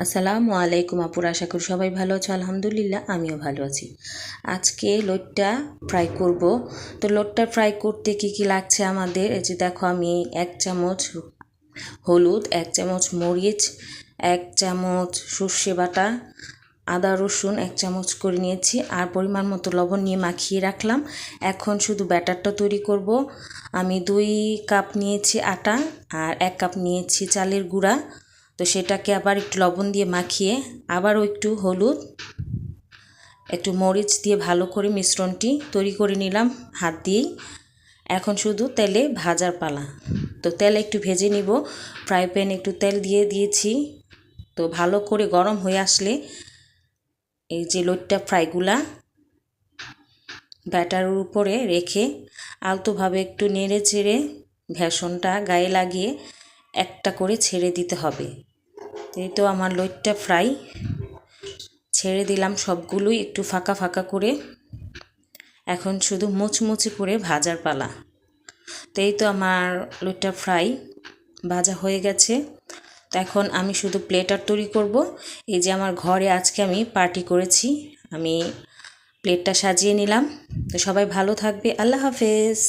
আসসালামু আলাইকুম আপুরা, আশা করি সবাই ভালো আছো। আলহামদুলিল্লাহ আমিও ভালো আছি। আজকে লোটটা ফ্রাই করব। তো লোটটা ফ্রাই করতে কি কি লাগছে আমাদের, এই যে দেখো, আমি 1 চামচ হলুদ, 1 চামচ মরিচ, 1 চামচ সর্ষে বাটা, আদা রসুন 1 চামচ করে নিয়েছি, আর পরিমাণ মতো লবণ নিয়ে মাখিয়ে রাখলাম। এখন শুধু ব্যাটারটা তৈরি করব। আমি 2 কাপ নিয়েছি আটা আর 1 কাপ নিয়েছি চালের গুঁড়া। তো সেটাকে আবার একটু লবণ দিয়ে মাখিয়ে, আবারও একটু হলুদ, একটু মরিচ দিয়ে ভালো করে মিশ্রণটি তৈরি করে নিলাম হাত দিয়েই। এখন শুধু তেলে ভাজার পালা। তো তেল একটু ভেজে নিব। ফ্রাই প্যানে একটু তেল দিয়ে দিয়েছি। তো ভালো করে গরম হয়ে আসলে এই যে লোটটা ফ্রাইগুলা ব্যাটারের উপরে রেখে আলতোভাবে একটু নেড়ে চেড়ে ভেষনটা গায়ে লাগিয়ে একটা করে ছেড়ে দিতে হবে। এই তো আমার লোটটা ফ্রাই ছেড়ে দিলাম সবগুলোই একটু ফাঁকা ফাঁকা করে। এখন শুধু মুচমুচে করে ভাজার পালা। তো এই তো আমার লোটটা ফ্রাই ভাজা হয়ে গেছে। তো এখন আমি শুধু প্লেটার তৈরি করব। এই যে আমার ঘরে আজকে আমি পার্টি করেছি, আমি প্লেটটা সাজিয়ে নিলাম। তো সবাই ভালো থাকবে। আল্লাহ হাফেজ।